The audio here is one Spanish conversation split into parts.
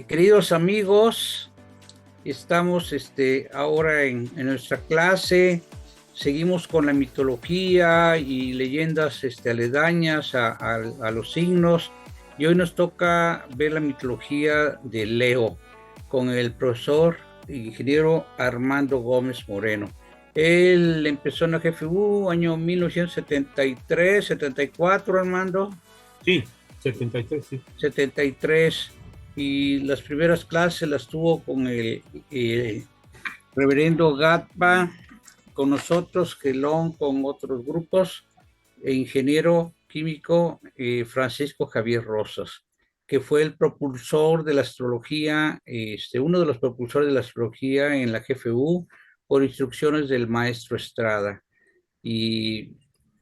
Queridos amigos, estamos ahora en nuestra clase. Seguimos con la mitología y leyendas aledañas a los signos. Y hoy nos toca ver la mitología de Leo con el profesor ingeniero Armando Gómez Moreno. Él empezó en la GFU año 1973, 74, Armando. Sí, 73, sí. 73, y las primeras clases las tuvo con el reverendo Gatpa, con nosotros, Gelón, con otros grupos, e ingeniero químico Francisco Javier Rosas, que fue el propulsor de la astrología, uno de los propulsores de la astrología en la GFU, por instrucciones del maestro Estrada. Y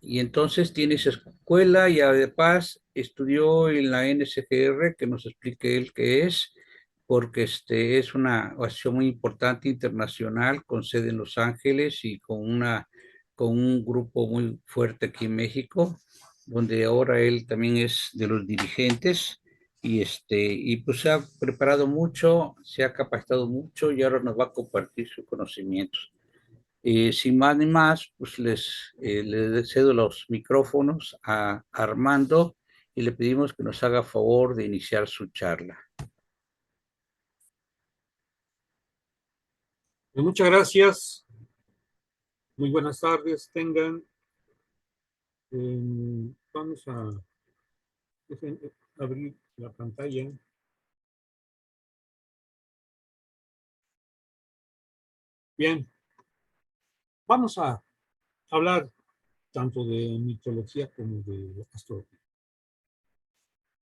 entonces tiene esa escuela y además estudió en la NCGR, que nos explique él qué es, porque es una asociación muy importante internacional con sede en Los Ángeles y con un grupo muy fuerte aquí en México, donde ahora él también es de los dirigentes. Y pues se ha preparado mucho, se ha capacitado mucho y ahora nos va a compartir sus conocimientos. Sin más ni más, pues les cedo los micrófonos a Armando y le pedimos que nos haga favor de iniciar su charla. Muchas gracias. Muy buenas tardes, tengan. Vamos a abrir la pantalla. Bien, vamos a hablar tanto de mitología como de astrología.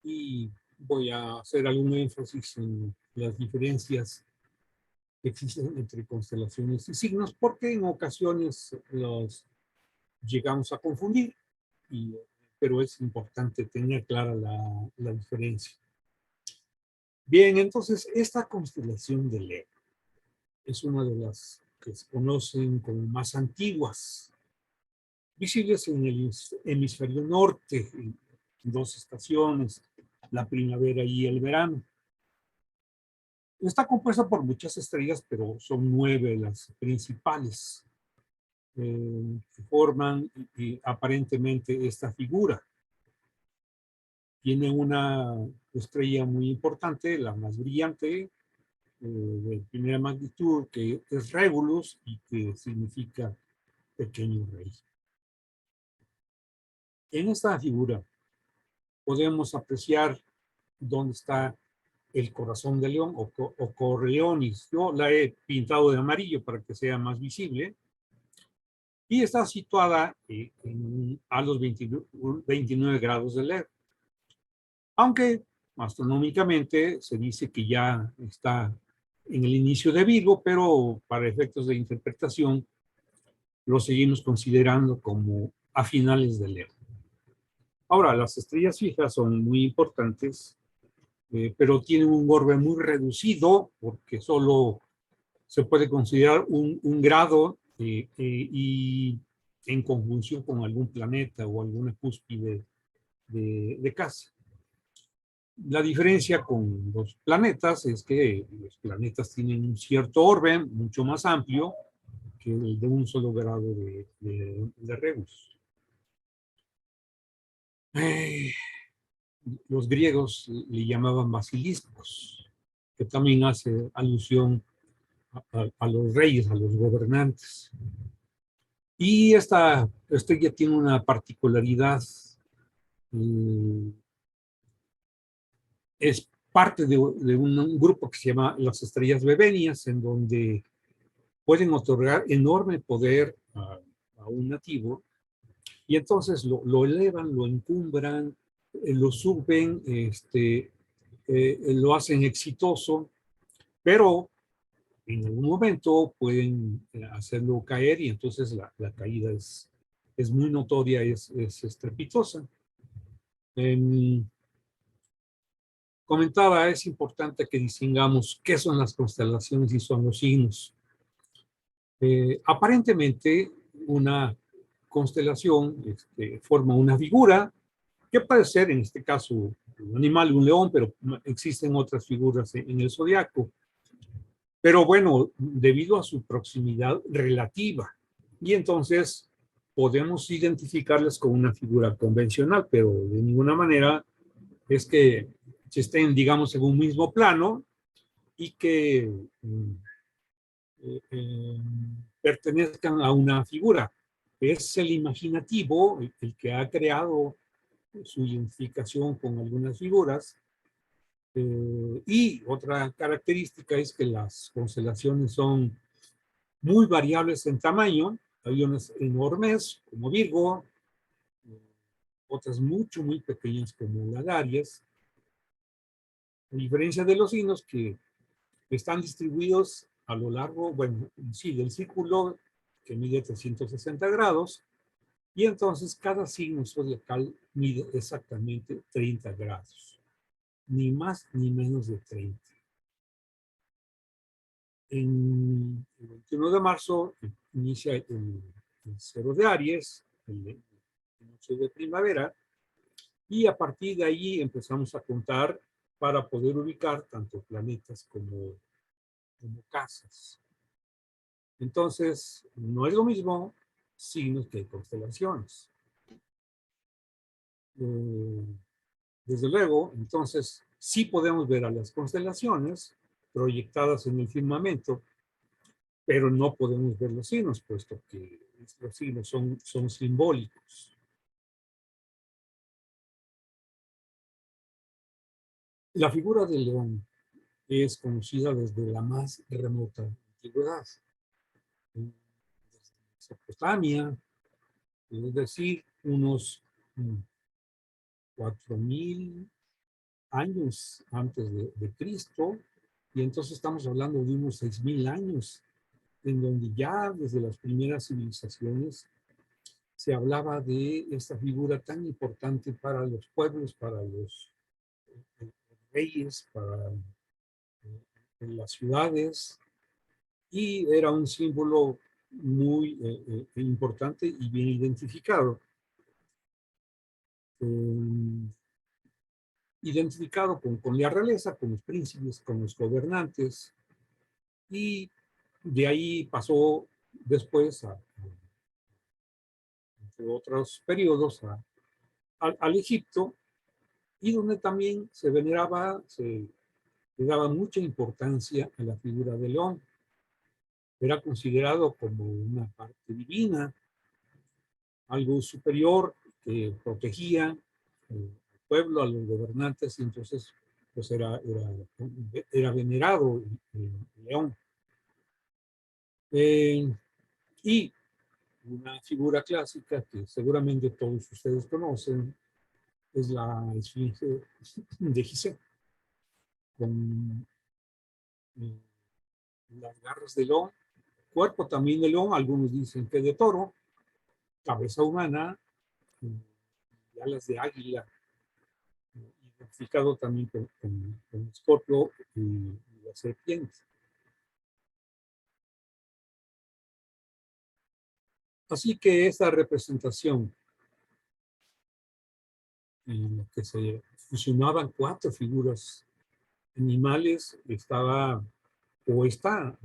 Y voy a hacer algún énfasis en las diferencias que existen entre constelaciones y signos, porque en ocasiones los llegamos a confundir, pero es importante tener clara la diferencia. Bien, entonces esta constelación de Leo es una de las que se conocen como más antiguas, visibles en el hemisferio norte, en dos estaciones, la primavera y el verano. Está compuesta por muchas estrellas, pero son 9 las principales que forman aparentemente esta figura. Tiene una estrella muy importante, la más brillante, de primera magnitud, que es Regulus y que significa pequeño rey. En esta figura podemos apreciar dónde está el corazón de león o Corleonis. Yo la he pintado de amarillo para que sea más visible. Y está situada a los 29 grados de Leo. Aunque astronómicamente se dice que ya está en el inicio de Virgo, pero para efectos de interpretación lo seguimos considerando como a finales de Leo. Ahora, las estrellas fijas son muy importantes, pero tienen un orbe muy reducido porque solo se puede considerar un grado y en conjunción con algún planeta o alguna cúspide de casa. La diferencia con los planetas es que los planetas tienen un cierto orbe mucho más amplio que el de un solo grado de Regulus. Los griegos le llamaban basiliscos, que también hace alusión a los reyes, a los gobernantes. Y esta estrella tiene una particularidad. Es parte de un grupo que se llama las estrellas bebenias, en donde pueden otorgar enorme poder a un nativo, y entonces lo elevan, lo encumbran, lo suben, lo hacen exitoso, pero en algún momento pueden hacerlo caer y entonces la caída es muy notoria, es estrepitosa. Comentaba, es importante que distingamos qué son las constelaciones y son los signos. Aparentemente, una constelación forma una figura que puede ser, en este caso, un animal, un león, pero existen otras figuras en el zodiaco. Pero bueno, debido a su proximidad relativa. Y entonces podemos identificarlas con una figura convencional, pero de ninguna manera es que se estén, digamos, en un mismo plano y que pertenezcan a una figura. Es el imaginativo el que ha creado su identificación con algunas figuras. Y otra característica es que las constelaciones son muy variables en tamaño. Hay unas enormes como Virgo, otras mucho, muy pequeñas como Aries. A diferencia de los signos que están distribuidos a lo largo, bueno, sí, del círculo que mide 360 grados, y entonces cada signo zodiacal mide exactamente 30 grados, ni más ni menos de 30. En el 21 de marzo inicia el cero de Aries, el noche de primavera, y a partir de ahí empezamos a contar para poder ubicar tanto planetas como casas. Entonces, no es lo mismo signos que constelaciones. Desde luego, entonces, sí podemos ver a las constelaciones proyectadas en el firmamento, pero no podemos ver los signos, puesto que los signos son simbólicos. La figura del león es conocida desde la más remota antigüedad. Desde Mesopotamia, es decir, unos 4000 años antes de Cristo, y entonces estamos hablando de unos 6000 años, en donde ya desde las primeras civilizaciones se hablaba de esta figura tan importante para los pueblos, para los reyes, para las ciudades, y era un símbolo muy importante y bien identificado. Identificado con la realeza, con los príncipes, con los gobernantes, y de ahí pasó después, entre otros periodos, al Egipto, y donde también se veneraba, se le daba mucha importancia a la figura del león. Era considerado como una parte divina, algo superior que protegía al pueblo, a los gobernantes, y entonces pues era venerado el león. Y una figura clásica que seguramente todos ustedes conocen es la esfinge de Gizeh, con las garras de león, cuerpo también de león, algunos dicen que de toro, cabeza humana y alas de águila, identificado también con el escorpio y la serpiente. Así que esta representación en la que se fusionaban 4 figuras animales estaba o está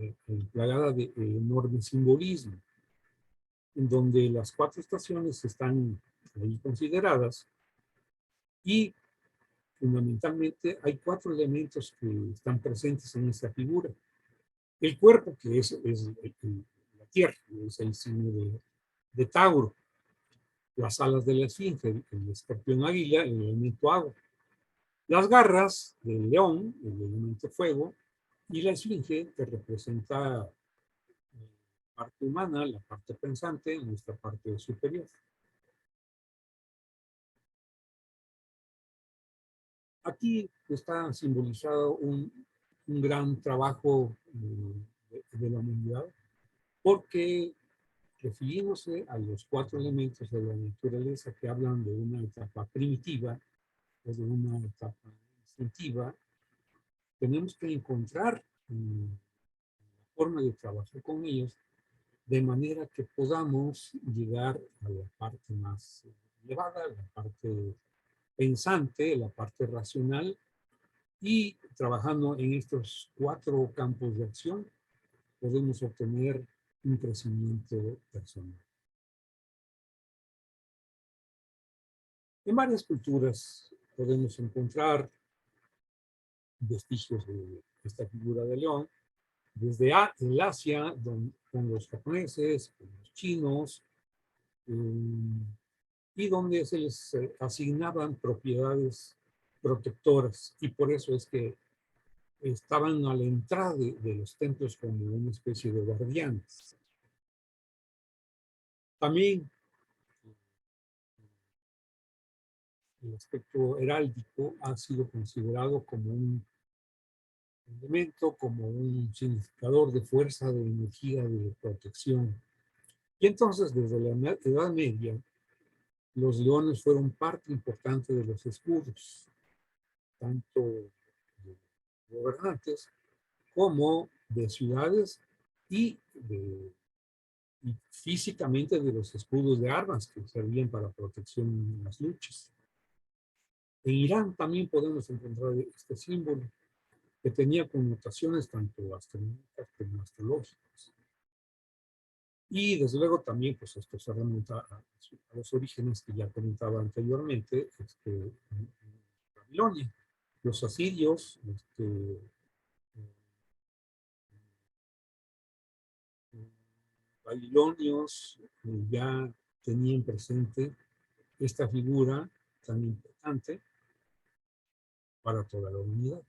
plagada de enorme simbolismo, en donde las 4 estaciones están ahí consideradas, y fundamentalmente hay 4 elementos que están presentes en esta figura. El cuerpo, que es la tierra, es el signo de Tauro. Las alas de la esfinge, el escorpión águila, el elemento agua. Las garras del león, el elemento fuego, y la esfinge, que representa la parte humana, la parte pensante, nuestra parte superior. Aquí está simbolizado un gran trabajo de la humanidad, porque refiriéndose a los 4 elementos de la naturaleza que hablan de una etapa primitiva o de una etapa instintiva, tenemos que encontrar una forma de trabajar con ellos de manera que podamos llegar a la parte más elevada, la parte pensante, la parte racional, y trabajando en estos 4 campos de acción, podemos obtener un crecimiento personal. En varias culturas podemos encontrar vestigios de esta figura de león, desde el Asia, con los japoneses, con los chinos, y donde se les asignaban propiedades protectoras, y por eso es que estaban a la entrada de los templos como una especie de guardianes. También el aspecto heráldico ha sido considerado como un elemento, como un significador de fuerza, de energía, de protección. Y entonces, desde la Edad Media, los leones fueron parte importante de los escudos, tanto de gobernantes como de ciudades y, y físicamente de los escudos de armas que servían para protección en las luchas. En Irán también podemos encontrar este símbolo que tenía connotaciones tanto astronómicas como astrológicas. Y desde luego también, pues esto se remonta a los orígenes que ya comentaba anteriormente, en Babilonia. Los asirios, babilonios, ya tenían presente esta figura tan importante para toda la humanidad.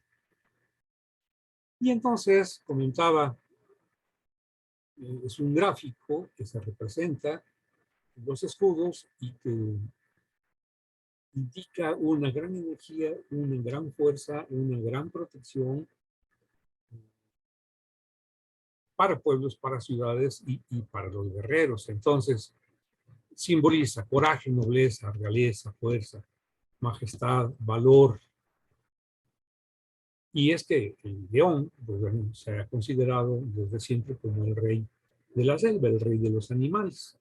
Y entonces comentaba, es un gráfico que se representa los escudos y que indica una gran energía, una gran fuerza, una gran protección para pueblos, para ciudades y para los guerreros. Entonces, simboliza coraje, nobleza, realeza, fuerza, majestad, valor. Y es que el león, pues bueno, se ha considerado desde siempre como el rey de la selva, el rey de los animales.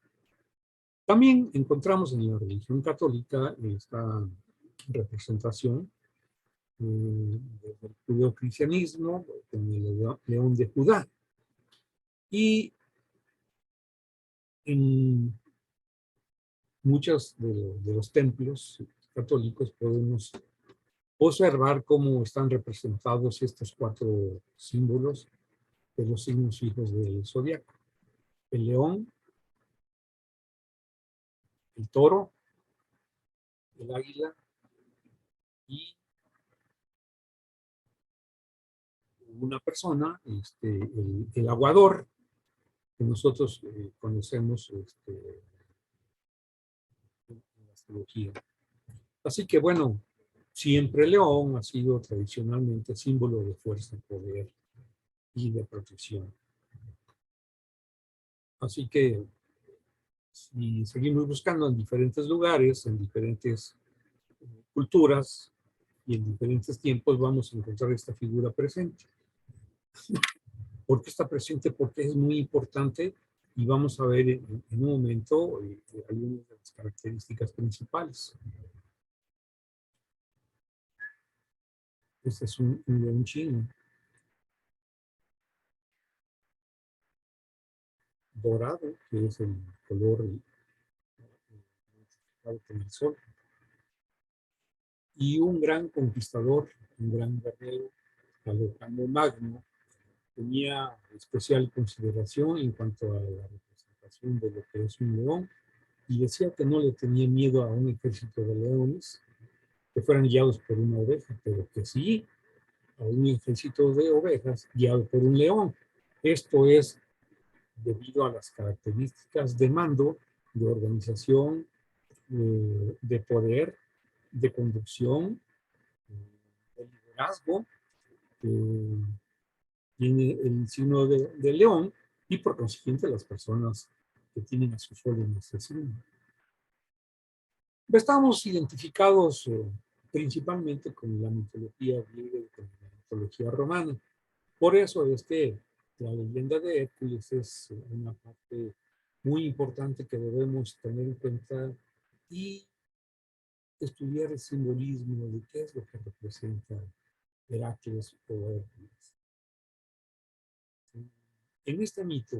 También encontramos en la religión católica esta representación desde el judeocristianismo, con el león de Judá. Y en muchos de los templos católicos podemos observar cómo están representados estos 4 símbolos de los signos fijos del zodiaco. El león, el toro, el águila y una persona, el aguador, que nosotros conocemos en la astrología. Así que bueno, siempre el león ha sido tradicionalmente símbolo de fuerza, poder y de protección. Así que si seguimos buscando en diferentes lugares, en diferentes culturas y en diferentes tiempos, vamos a encontrar esta figura presente. ¿Por qué está presente? Porque es muy importante y vamos a ver en un momento algunas de las características principales. Este es un león chino dorado, que es el color con el sol. Y un gran conquistador, un gran guerrero, Alejandro Magno, tenía especial consideración en cuanto a la representación de lo que es un león, y decía que no le tenía miedo a un ejército de leones que fueran guiados por una oveja, pero que sí a un ejército de ovejas guiado por un león. Esto es debido a las características de mando, de organización, de poder, de conducción, de liderazgo, tiene el signo de león, y por consiguiente las personas que tienen a su sol en este signo. Estamos identificados principalmente con la mitología griega y con la mitología romana. Por eso es que la leyenda de Hércules es una parte muy importante que debemos tener en cuenta y estudiar el simbolismo de qué es lo que representa Heracles o Hércules. En este mito,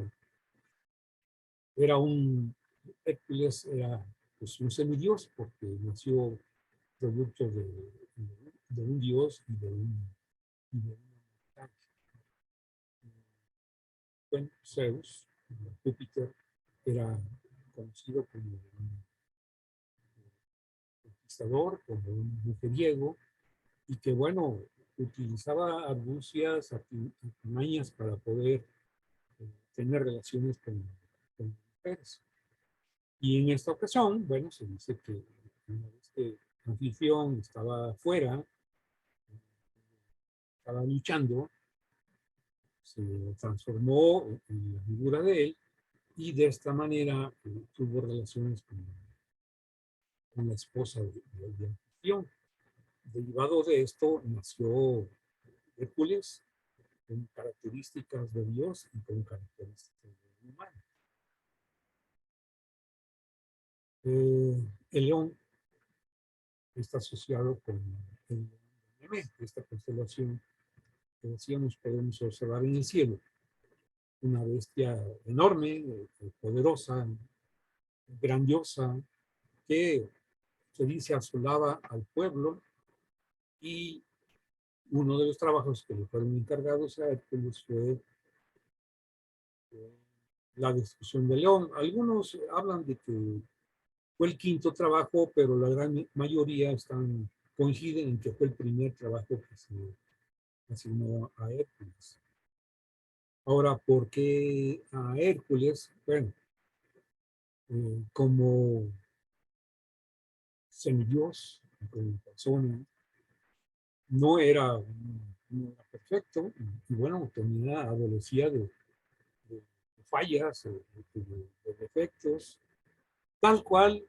Hércules era pues, un semidios porque nació producto de un dios y de una mujer. Bueno, Zeus, Júpiter, era conocido como un conquistador, como un mujeriego, y que, bueno, utilizaba argucias, artimañas para poder tener relaciones con mujeres. Y en esta ocasión, bueno, se dice que una vez que Anfitrión estaba afuera, estaba luchando, se transformó en la figura de él y de esta manera tuvo relaciones con la esposa de Anfitrión. Derivado de esto nació Hércules con características de Dios y con características de humano. El león está asociado con el Nemé, esta constelación que decíamos podemos observar en el cielo. Una bestia enorme, poderosa, grandiosa, que se dice asolaba al pueblo y uno de los trabajos que le fueron encargados a Hércules fue la destrucción del león. Algunos hablan de que fue el quinto trabajo, pero la gran mayoría coinciden en que fue el primer trabajo que se asignó a Hércules. Ahora, ¿por qué a Hércules? Bueno, como semidios, como persona, no era perfecto y bueno, adolecía de fallas, de defectos, tal cual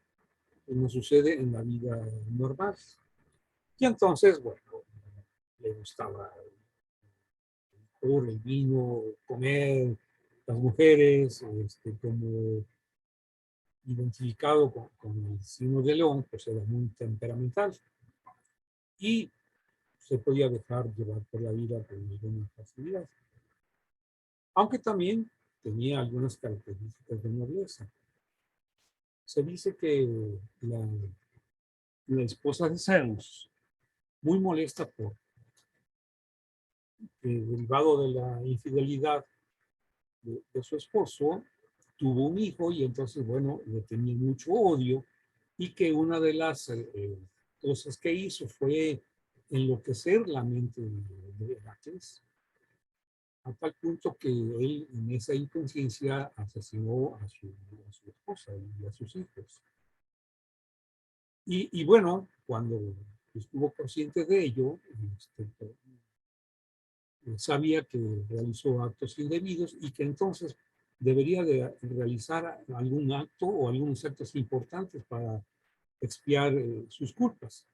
como sucede en la vida normal. Y entonces, bueno, le gustaba el vino, comer, las mujeres, como identificado con el signo de león, pues era muy temperamental y se podía dejar llevar por la vida con alguna facilidad. Aunque también tenía algunas características de nobleza. Se dice que la esposa de Zeus, muy molesta por derivado de la infidelidad de su esposo, tuvo un hijo y entonces, bueno, le tenía mucho odio y que una de las cosas que hizo fue enloquecer la mente de Heracles, a tal punto que él en esa inconsciencia asesinó a su esposa y a sus hijos. Y bueno, cuando estuvo consciente de ello, sabía que realizó actos indebidos y que entonces debería de realizar algún acto o algunos actos importantes para expiar sus culpas.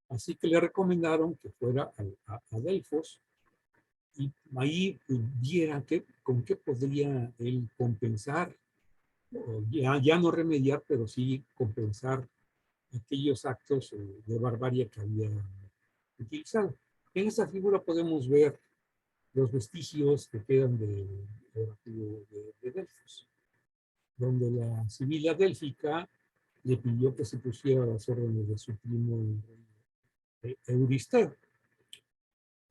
Así que le recomendaron que fuera a Delfos y ahí viera con qué podría él compensar, ya no remediar, pero sí compensar aquellos actos de barbarie que había utilizado. En esta figura podemos ver los vestigios que quedan de Delfos, donde la Sibila Délfica le pidió que se pusiera a las órdenes de su primo Euristeo.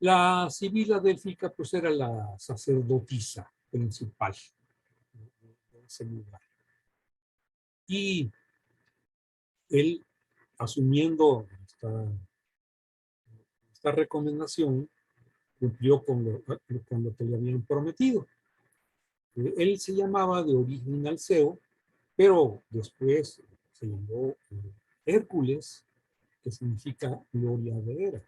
La Sibila Délfica pues era la sacerdotisa principal de ese lugar. Y él, asumiendo esta recomendación, cumplió con lo que le habían prometido. Él se llamaba de origen Alceo, pero después se llamó Hércules, que significa gloria de Hera.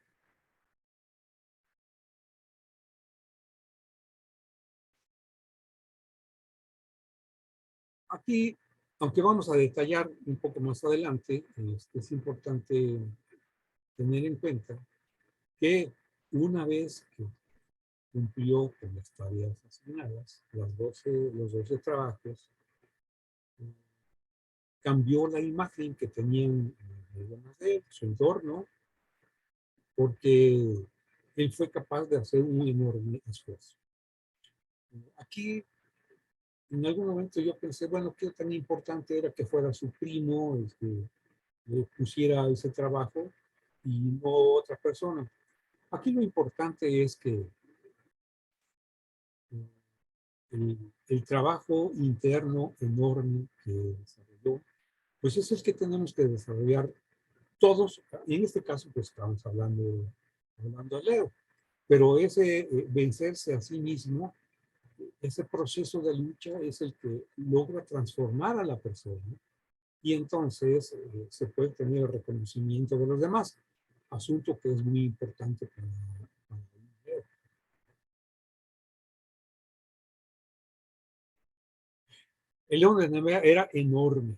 Aquí, aunque vamos a detallar un poco más adelante, es importante tener en cuenta que una vez que cumplió con las tareas asignadas, los 12 trabajos, cambió la imagen que tenían de su entorno, porque él fue capaz de hacer un enorme esfuerzo. Aquí, en algún momento yo pensé, bueno, qué tan importante era que fuera su primo, le pusiera ese trabajo y no otra persona. Aquí lo importante es que el trabajo interno enorme que desarrolló, pues es el que tenemos que desarrollar todos, y en este caso pues estamos hablando de Leo, pero ese vencerse a sí mismo, ese proceso de lucha es el que logra transformar a la persona y entonces se puede tener el reconocimiento de los demás, asunto que es muy importante para Leo. El león de Nemea era enorme,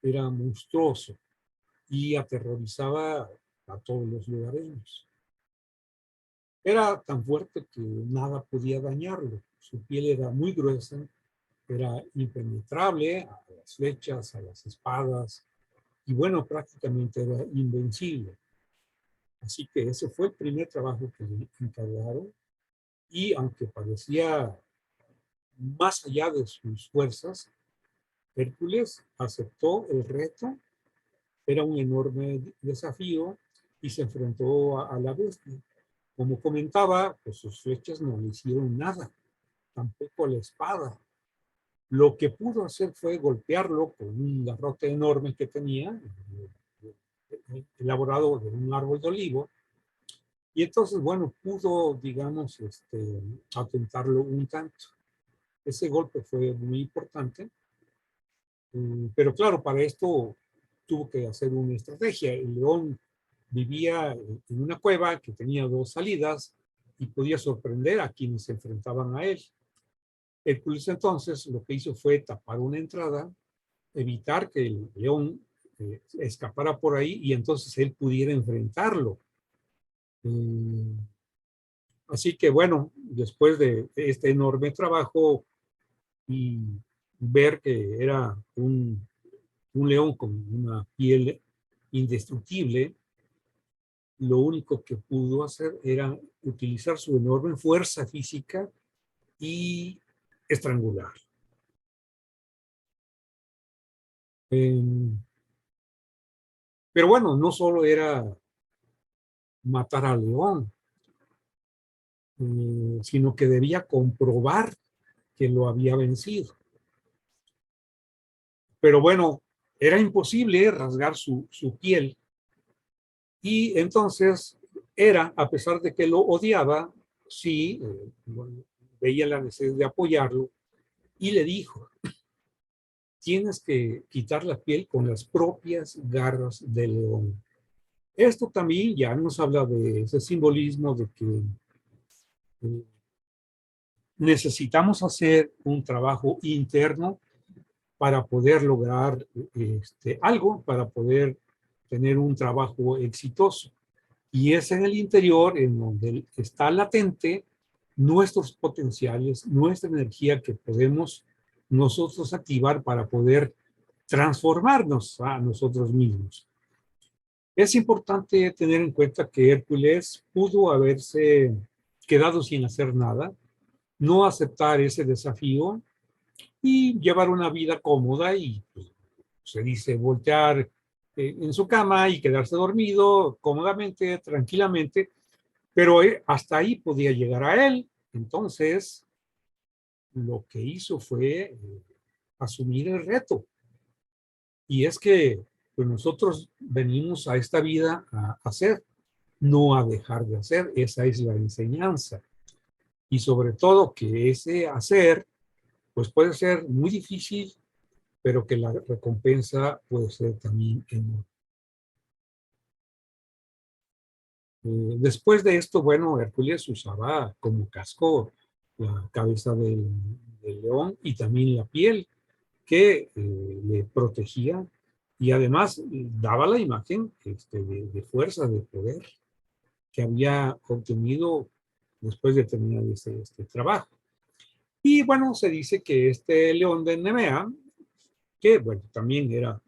era monstruoso y aterrorizaba a todos los lugareños. Era tan fuerte que nada podía dañarlo. Su piel era muy gruesa, era impenetrable a las flechas, a las espadas, y bueno, prácticamente era invencible. Así que ese fue el primer trabajo que le encargaron, y aunque parecía más allá de sus fuerzas, Hércules aceptó el reto. Era un enorme desafío y se enfrentó a la bestia. Como comentaba, pues sus flechas no le hicieron nada, tampoco la espada. Lo que pudo hacer fue golpearlo con un garrote enorme que tenía, elaborado de un árbol de olivo, y entonces, bueno, pudo, digamos, atentarlo un tanto. Ese golpe fue muy importante, pero claro, para esto tuvo que hacer una estrategia. El león vivía en una cueva que tenía dos salidas y podía sorprender a quienes se enfrentaban a él. Hércules entonces lo que hizo fue tapar una entrada, evitar que el león escapara por ahí y entonces él pudiera enfrentarlo. Así que bueno, después de este enorme trabajo y ver que era un león con una piel indestructible, lo único que pudo hacer era utilizar su enorme fuerza física y estrangular. Pero bueno, no solo era matar al león, sino que debía comprobar que lo había vencido. Pero bueno, era imposible rasgar su piel. Y entonces era, a pesar de que lo odiaba, sí, bueno, veía la necesidad de apoyarlo y le dijo, tienes que quitar la piel con las propias garras del león. Esto también ya nos habla de ese simbolismo de que necesitamos hacer un trabajo interno para poder lograr algo, para poder tener un trabajo exitoso. Y es en el interior en donde está latente nuestros potenciales, nuestra energía que podemos nosotros activar para poder transformarnos a nosotros mismos. Es importante tener en cuenta que Hércules pudo haberse quedado sin hacer nada, no aceptar ese desafío y llevar una vida cómoda y pues, se dice voltear en su cama y quedarse dormido cómodamente, tranquilamente, pero hasta ahí podía llegar a él. Entonces, lo que hizo fue asumir el reto. Y es que pues nosotros venimos a esta vida a hacer, no a dejar de hacer. Esa es la enseñanza. Y sobre todo que ese hacer, pues puede ser muy difícil, pero que la recompensa puede ser también enorme. Después de esto, bueno, Hércules usaba como casco la cabeza del león y también la piel que le protegía y además daba la imagen de fuerza, de poder que había obtenido después de terminar este trabajo. Y bueno, se dice que este león de Nemea, que bueno, también era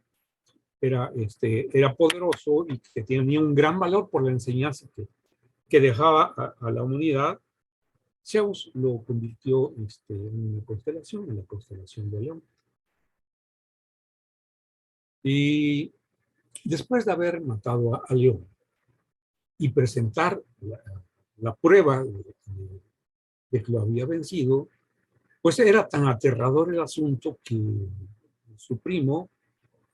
era poderoso y que tenía un gran valor por la enseñanza que dejaba a la humanidad. Zeus lo convirtió en una constelación, en la constelación de León. Y después de haber matado a León y presentar la prueba de que lo había vencido, pues era tan aterrador el asunto que su primo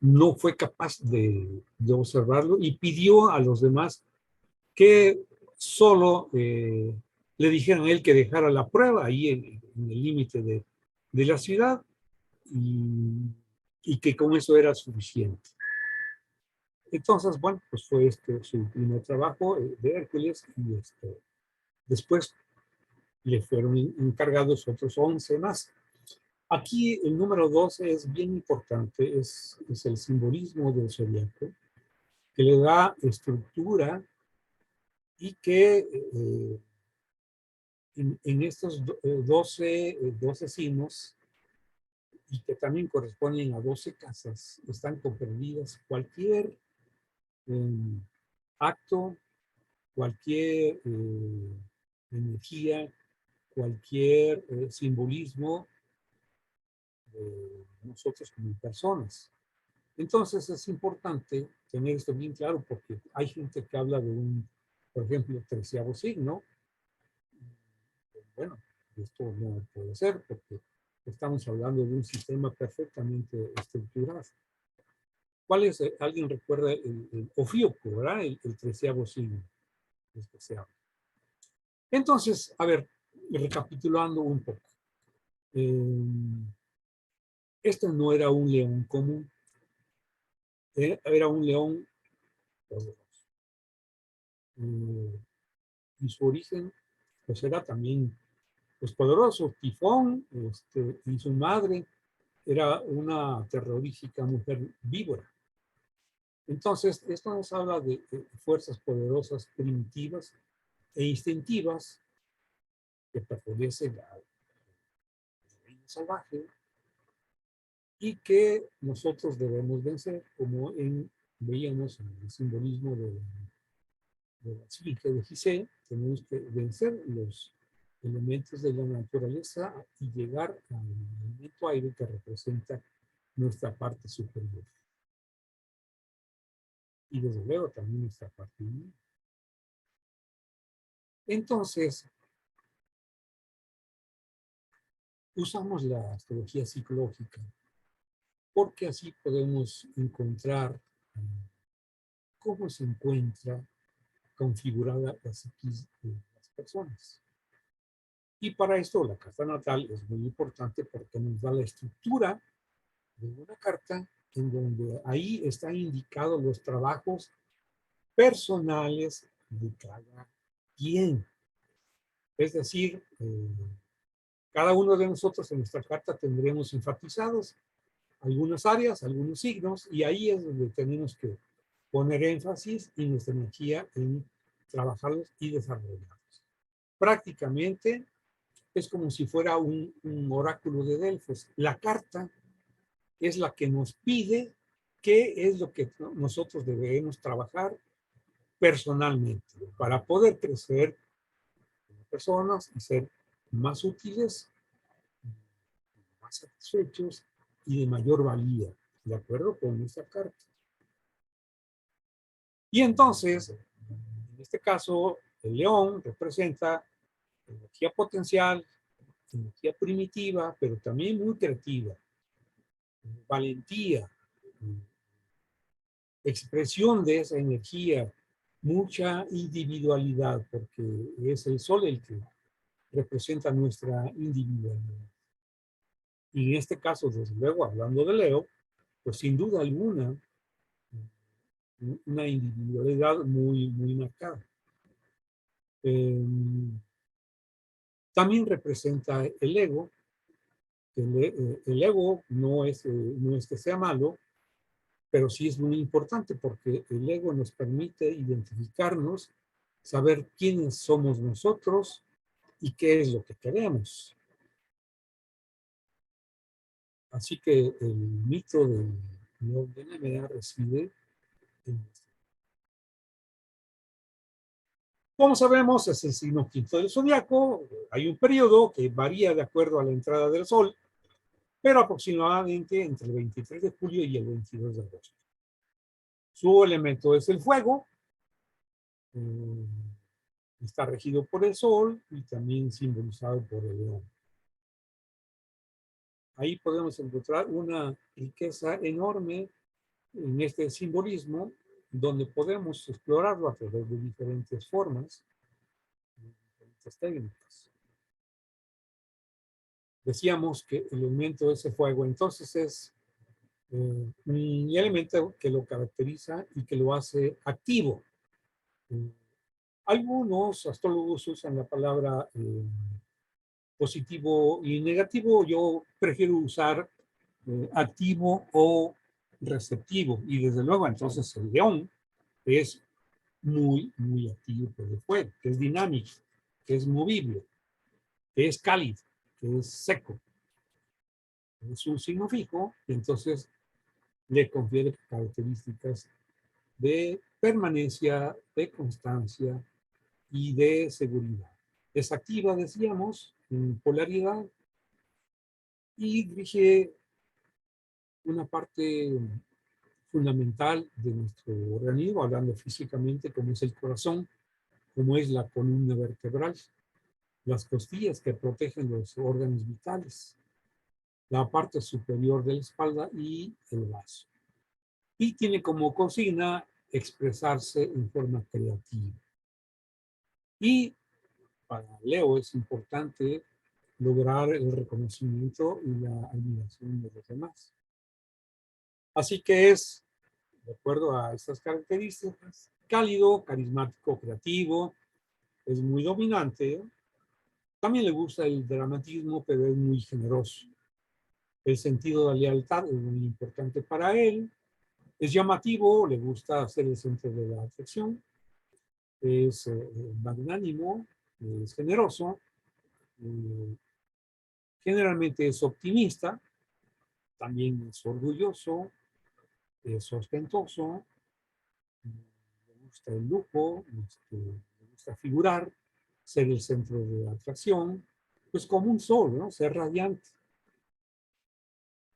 no fue capaz de observarlo y pidió a los demás que solo le dijeran a él que dejara la prueba ahí en el límite de la ciudad y que con eso era suficiente. Entonces, bueno, pues fue su primer trabajo de Hércules y después le fueron encargados otros 11 más. Aquí el número 12 es bien importante, es el simbolismo del zodiaco, que le da estructura y que en estos 12 signos, y que también corresponden a 12 casas, están comprendidas cualquier acto, cualquier energía, cualquier simbolismo de nosotros como personas. Entonces es importante tener esto bien claro porque hay gente que habla de por ejemplo, 13º signo. Bueno, esto no puede ser porque estamos hablando de un sistema perfectamente estructurado. ¿Cuál es? ¿Alguien recuerda el Ofioco, ¿verdad? El 13º signo especial. Entonces, a ver, recapitulando un poco. Este no era un león común, era un león poderoso. Y su origen, pues era también pues, poderoso. Tifón y su madre era una terrorífica mujer víbora. Entonces, esto nos habla de fuerzas poderosas, primitivas e instintivas que pertenecen al reino salvaje y que nosotros debemos vencer, como veíamos en el simbolismo de la esfinge de Gizeh. Tenemos que vencer los elementos de la naturaleza y llegar al elemento aire que representa nuestra parte superior. Y desde luego también nuestra parte humana. Entonces, usamos la astrología psicológica porque así podemos encontrar cómo se encuentra configurada la psiquis de las personas. Y para esto la carta natal es muy importante porque nos da la estructura de una carta en donde ahí están indicados los trabajos personales de cada quien. Es decir, cada uno de nosotros en nuestra carta tendremos enfatizados algunas áreas, algunos signos, y ahí es donde tenemos que poner énfasis y nuestra energía en trabajarlos y desarrollarlos. Prácticamente es como si fuera un oráculo de Delfos. La carta es la que nos pide qué es lo que nosotros debemos trabajar personalmente para poder crecer como personas y ser más útiles, más satisfechos y de mayor valía, de acuerdo con esta carta. Y entonces, en este caso, el león representa energía potencial, energía primitiva, pero también muy creativa, valentía, expresión de esa energía, mucha individualidad, porque es el sol el que representa nuestra individualidad. Y en este caso, desde luego, hablando de Leo, pues sin duda alguna, una individualidad muy, muy marcada. También representa el ego. El ego no es que sea malo, pero sí es muy importante porque el ego nos permite identificarnos, saber quiénes somos nosotros y qué es lo que queremos. Así que el mito León de Nemea reside en este. Como sabemos, es el signo quinto del zodiaco. Hay un periodo que varía de acuerdo a la entrada del sol, pero aproximadamente entre el 23 de julio y el 22 de agosto. Su elemento es el fuego. Está regido por el sol y también simbolizado por el león. Ahí podemos encontrar una riqueza enorme en este simbolismo, donde podemos explorarlo a través de diferentes formas, diferentes técnicas. Decíamos que el elemento es el fuego, entonces es un elemento que lo caracteriza y que lo hace activo. Algunos astrólogos usan la palabra positivo y negativo. Yo prefiero usar activo o receptivo. Y desde luego, entonces, el león es muy, muy activo por el fuego, que es dinámico, que es movible, que es cálido, que es seco. Es un signo fijo, y entonces le confiere características de permanencia, de constancia y de seguridad. Es activa, decíamos, en polaridad, y rige una parte fundamental de nuestro organismo, hablando físicamente, como es el corazón, como es la columna vertebral, las costillas que protegen los órganos vitales, la parte superior de la espalda y el vaso. Y tiene como consigna expresarse en forma creativa. Y para Leo es importante lograr el reconocimiento y la admiración de los demás. Así que es, de acuerdo a estas características, cálido, carismático, creativo, es muy dominante. También le gusta el dramatismo, pero es muy generoso. El sentido de lealtad es muy importante para él. Es llamativo, le gusta ser el centro de la atención. Es magnánimo, es generoso. Generalmente es optimista. También es orgulloso, es ostentoso. Le gusta el lujo, le gusta figurar, ser el centro de atracción. Pues como un sol, ¿no? Ser radiante.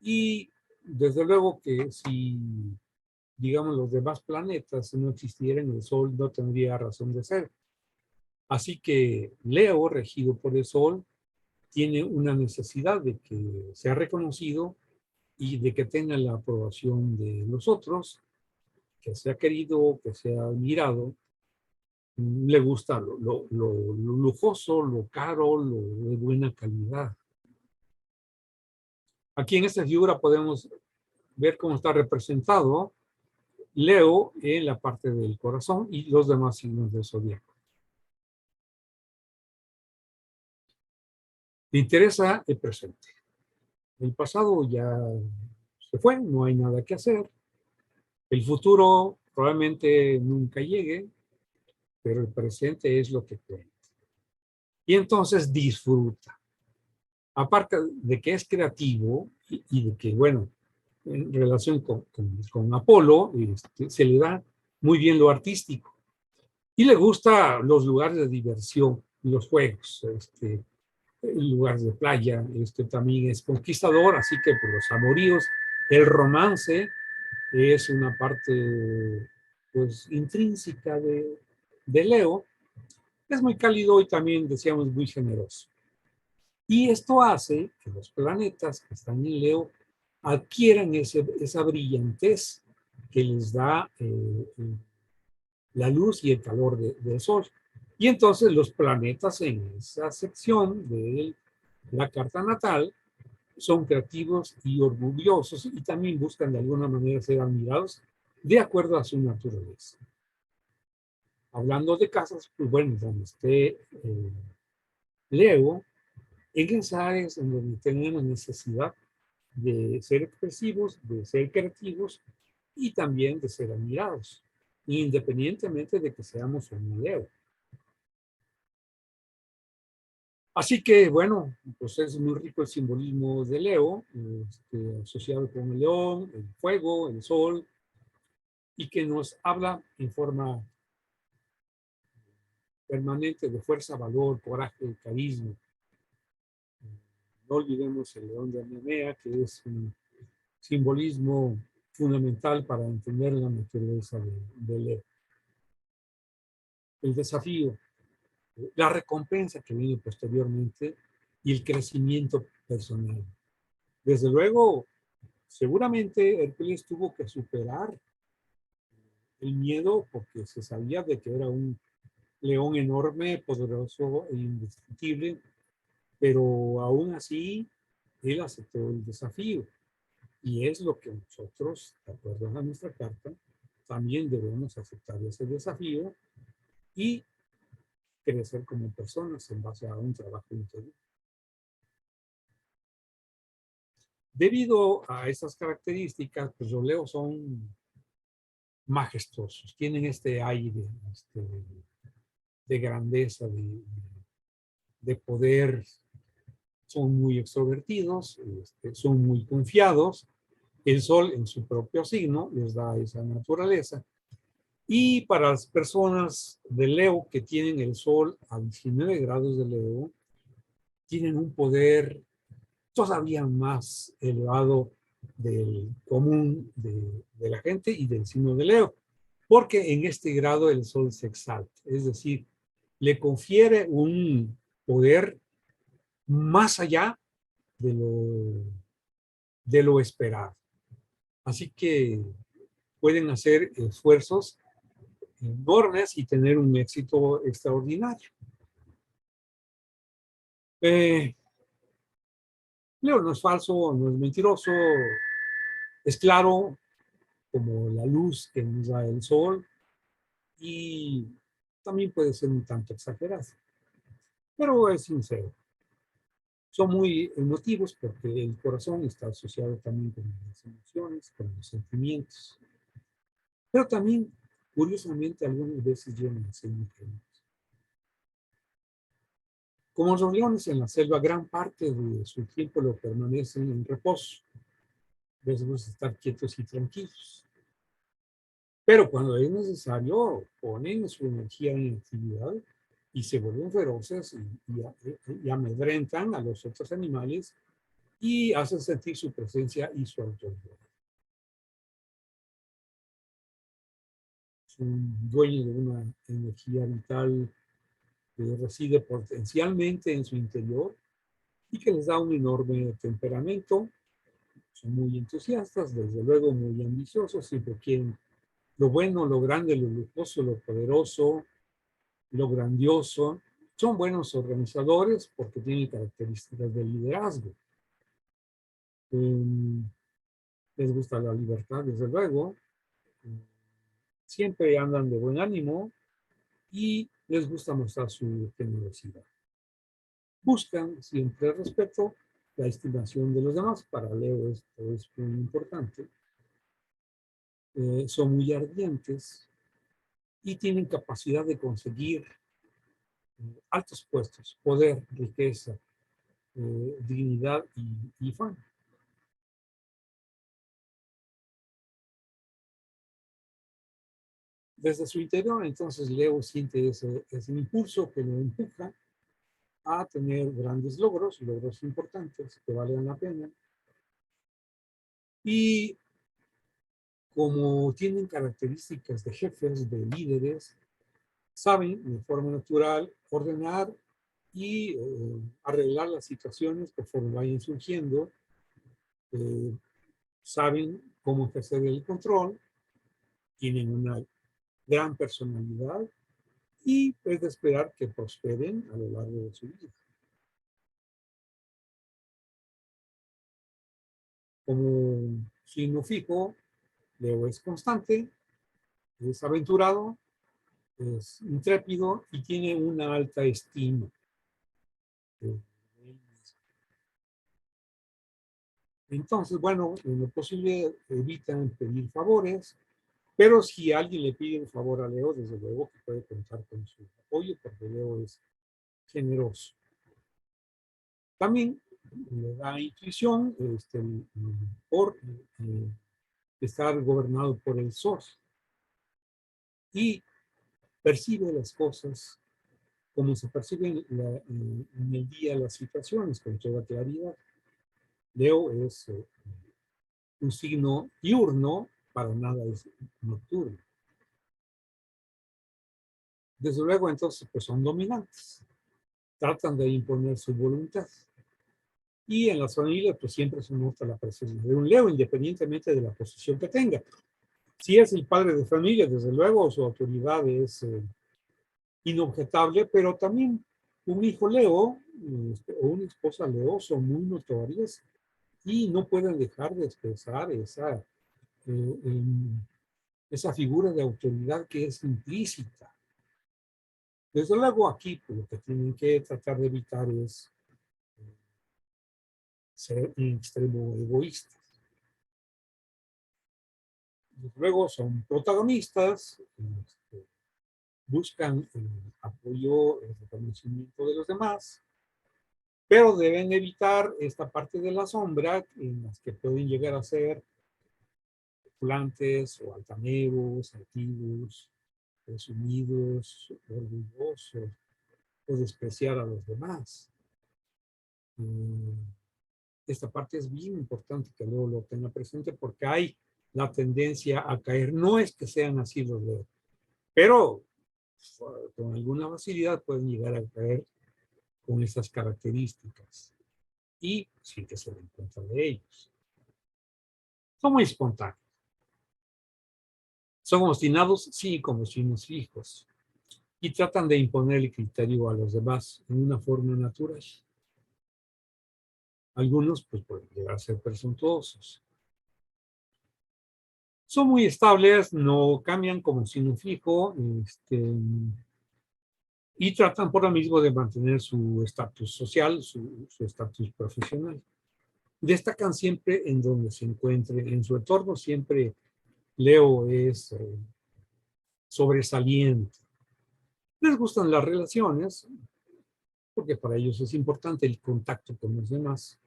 Y desde luego que si, digamos, los demás planetas no existieran, el Sol no tendría razón de ser. Así que Leo, regido por el Sol, tiene una necesidad de que sea reconocido y de que tenga la aprobación de los otros, que sea querido, que sea admirado. Le gusta lo lujoso, lo caro, lo de buena calidad. Aquí en esta figura podemos ver cómo está representado Leo en la parte del corazón y los demás signos del zodiaco. Le interesa el presente. El pasado ya se fue, no hay nada que hacer. El futuro probablemente nunca llegue, pero el presente es lo que cuenta. Y entonces disfruta. Aparte de que es creativo y de que, bueno, en relación con Apolo, se le da muy bien lo artístico. Y le gusta los lugares de diversión, los juegos, lugares de playa. También es conquistador, así que por los amoríos, el romance es una parte pues intrínseca de Leo. Es muy cálido y también, decíamos, muy generoso. Y esto hace que los planetas que están en Leo adquieran esa brillantez que les da la luz y el calor del Sol. Y entonces los planetas en esa sección de la carta natal son creativos y orgullosos y también buscan de alguna manera ser admirados de acuerdo a su naturaleza. Hablando de casas, pues bueno, donde esté Leo, en esas áreas en donde tenemos necesidad de ser expresivos, de ser creativos y también de ser admirados, independientemente de que seamos un Leo. Así que, bueno, pues es muy rico el simbolismo de Leo, asociado con el león, el fuego, el sol, y que nos habla en forma permanente de fuerza, valor, coraje, carisma. No olvidemos el león de Nemea, que es un simbolismo fundamental para entender la naturaleza de Leo. El desafío, la recompensa que viene posteriormente y el crecimiento personal. Desde luego, seguramente Hércules tuvo que superar el miedo porque se sabía de que era un león enorme, poderoso e indestructible, pero aún así él aceptó el desafío. Y es lo que nosotros, de acuerdo a nuestra carta, también debemos aceptar ese desafío y crecer como personas en base a un trabajo interior. Debido a esas características, pues los leos son majestuosos, tienen este aire de grandeza, de poder, son muy extrovertidos, son muy confiados. El sol en su propio signo les da esa naturaleza. Y para las personas de Leo que tienen el sol a 19 grados de Leo, tienen un poder todavía más elevado del común de la gente y del signo de Leo, porque en este grado el sol se exalta, es decir, le confiere un poder más allá de lo esperado. Así que pueden hacer esfuerzos enormes y tener un éxito extraordinario. Leo no es falso, no es mentiroso, es claro como la luz que nos da el sol y también puede ser un tanto exagerado, pero es sincero. Son muy emotivos porque el corazón está asociado también con las emociones, con los sentimientos, pero también, curiosamente, algunas veces llegan a ser muy felices. Como los leones en la selva, gran parte de su tiempo lo permanecen en reposo. Debemos estar quietos y tranquilos. Pero cuando es necesario, ponen su energía en actividad y se vuelven feroces y amedrentan a los otros animales y hacen sentir su presencia y su autoridad. Son dueños de una energía vital que reside potencialmente en su interior y que les da un enorme temperamento. Son muy entusiastas, desde luego muy ambiciosos, siempre quieren lo bueno, lo grande, lo lujoso, lo poderoso, lo grandioso. Son buenos organizadores porque tienen características de liderazgo. Les gusta la libertad, desde luego. Siempre andan de buen ánimo y les gusta mostrar su generosidad. Buscan siempre el respeto, la estimación de los demás. Para Leo esto es muy importante. Son muy ardientes y tienen capacidad de conseguir altos puestos, poder, riqueza, dignidad y fama. Desde su interior, entonces Leo siente ese impulso que lo empuja a tener grandes logros, logros importantes que valen la pena. Y como tienen características de jefes, de líderes, saben de forma natural ordenar y arreglar las situaciones conforme vayan surgiendo. Saben cómo ejercer el control, tienen una gran personalidad y es de esperar que prosperen a lo largo de su vida. Como signo fijo, Leo es constante, es aventurado, es intrépido y tiene una alta estima de él mismo. Entonces, bueno, en lo posible evitan pedir favores, pero si alguien le pide un favor a Leo, desde luego que puede contar con su apoyo porque Leo es generoso. También le da intuición por estar gobernado por el sol y percibe las cosas como se perciben en el día las situaciones con toda claridad. Leo es un signo diurno, para nada es nocturno. Desde luego, entonces, pues son dominantes. Tratan de imponer su voluntad. Y en las familias, pues siempre se nota la presencia de un Leo, independientemente de la posición que tenga. Si es el padre de familia, desde luego, su autoridad es inobjetable, pero también un hijo Leo o una esposa Leo son muy notorias y no pueden dejar de expresar esa figura de autoridad que es implícita. Desde luego aquí pues, lo que tienen que tratar de evitar es ser en extremo egoístas. Desde luego son protagonistas, buscan el apoyo, el reconocimiento de los demás, pero deben evitar esta parte de la sombra en las que pueden llegar a ser petulantes o altaneros, altivos, presumidos, orgullosos o despreciar a los demás. Esta parte es bien importante que luego lo tenga presente porque hay la tendencia a caer. No es que sean así los Leo, pero con alguna facilidad pueden llegar a caer con esas características y sin que se den cuenta de ellos. Son muy espontáneos. Son obstinados, sí, como signos fijos. Y tratan de imponer el criterio a los demás en una forma natural. Algunos, pues, pueden llegar a ser presuntuosos. Son muy estables, no cambian como signo fijo, y tratan por lo mismo de mantener su estatus social, su estatus profesional. Destacan siempre en donde se encuentre, en su entorno siempre Leo es sobresaliente. Les gustan las relaciones, porque para ellos es importante el contacto con los demás,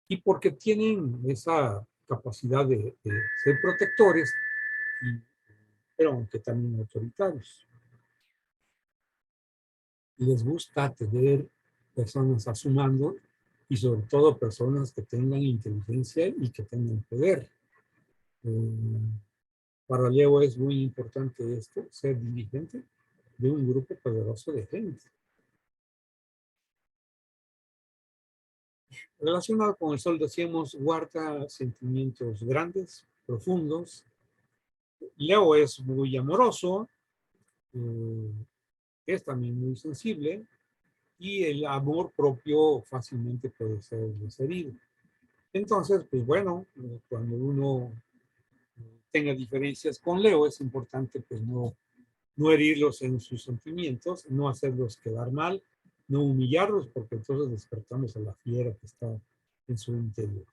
y porque tienen esa capacidad de ser protectores, pero aunque también autoritarios. Les gusta tener personas a su mando y sobre todo personas que tengan inteligencia y que tengan poder. Para Leo es muy importante esto, ser dirigente de un grupo poderoso de gente. Relacionado con el sol, decíamos, guarda sentimientos grandes, profundos. Leo es muy amoroso, es también muy sensible y el amor propio fácilmente puede ser desherido. Entonces, pues bueno, cuando uno tenga diferencias con Leo, es importante pues no herirlos en sus sentimientos, no hacerlos quedar mal, no humillarlos, porque entonces despertamos a la fiera que está en su interior.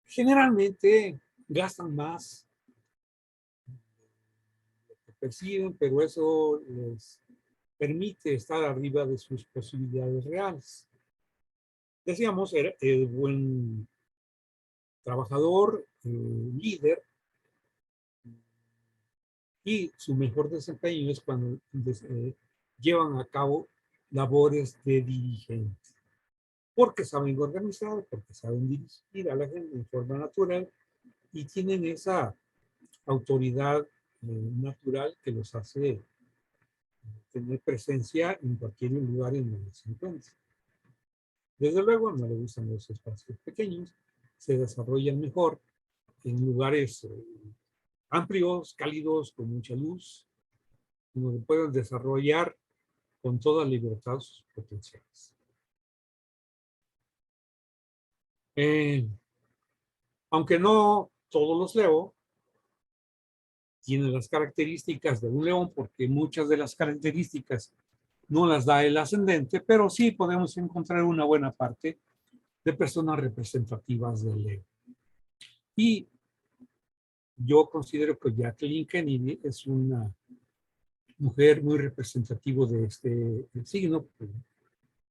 Generalmente gastan más de lo que perciben, pero eso les permite estar arriba de sus posibilidades reales. Decíamos, el buen trabajador, líder, y su mejor desempeño es cuando llevan a cabo labores de dirigente, porque saben organizar, porque saben dirigir a la gente de forma natural y tienen esa autoridad natural que los hace tener presencia en cualquier lugar en donde se encuentren. Desde luego, no le gustan los espacios pequeños, se desarrollan mejor en lugares amplios, cálidos, con mucha luz, donde pueden desarrollar con toda libertad sus potenciales. Aunque no todos los Leo tienen las características de un león, porque muchas de las características no las da el ascendente, pero sí podemos encontrar una buena parte de personas representativas del Leo. Y yo considero que Jacqueline Kennedy es una mujer muy representativo de este signo.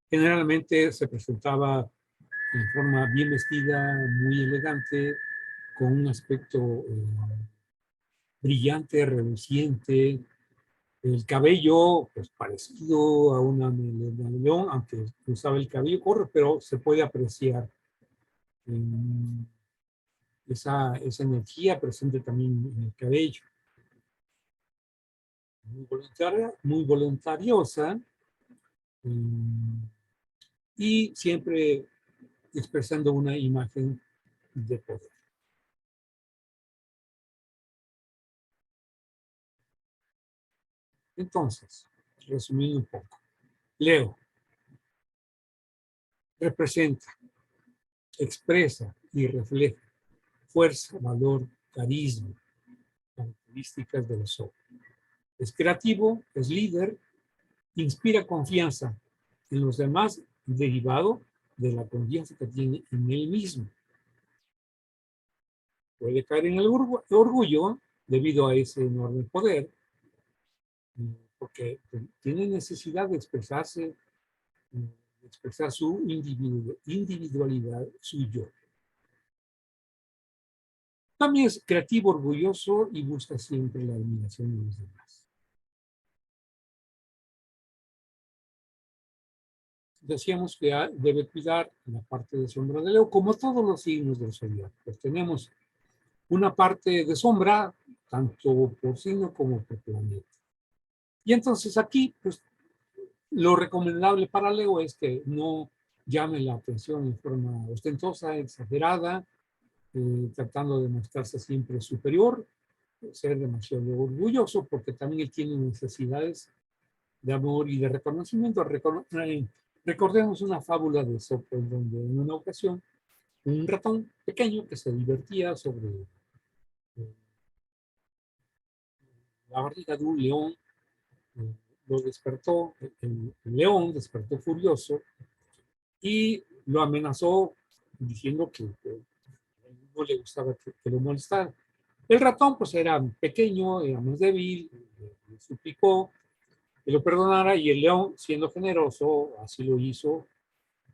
Generalmente se presentaba en forma bien vestida, muy elegante, con un aspecto brillante, reluciente, el cabello pues parecido a una melena de león, aunque usaba el cabello corto, pero se puede apreciar esa energía presente también en el cabello. Muy voluntariosa, y siempre expresando una imagen de poder. Entonces, resumiendo un poco, Leo representa, expresa y refleja fuerza, valor, carisma, características de los otros. Es creativo, es líder, inspira confianza en los demás, derivado de la confianza que tiene en él mismo. Puede caer en el orgullo debido a ese enorme poder, porque tiene necesidad de expresarse, de expresar su individualidad, su yo. También es creativo, orgulloso y busca siempre la admiración de los demás. Decíamos que debe cuidar la parte de sombra de Leo, como todos los signos del zodiaco. Pues tenemos una parte de sombra, tanto por signo como por planeta. Y entonces aquí, pues, lo recomendable para Leo es que no llame la atención en forma ostentosa, exagerada, tratando de mostrarse siempre superior, ser demasiado orgulloso, porque también él tiene necesidades de amor y de reconocimiento. Recordemos una fábula de Esopo, en donde en una ocasión un ratón pequeño que se divertía sobre la barriga de un león, lo despertó, el león despertó furioso y lo amenazó diciendo que no le gustaba que lo molestara. El ratón pues era pequeño, era más débil, le suplicó que lo perdonara y el león, siendo generoso, así lo hizo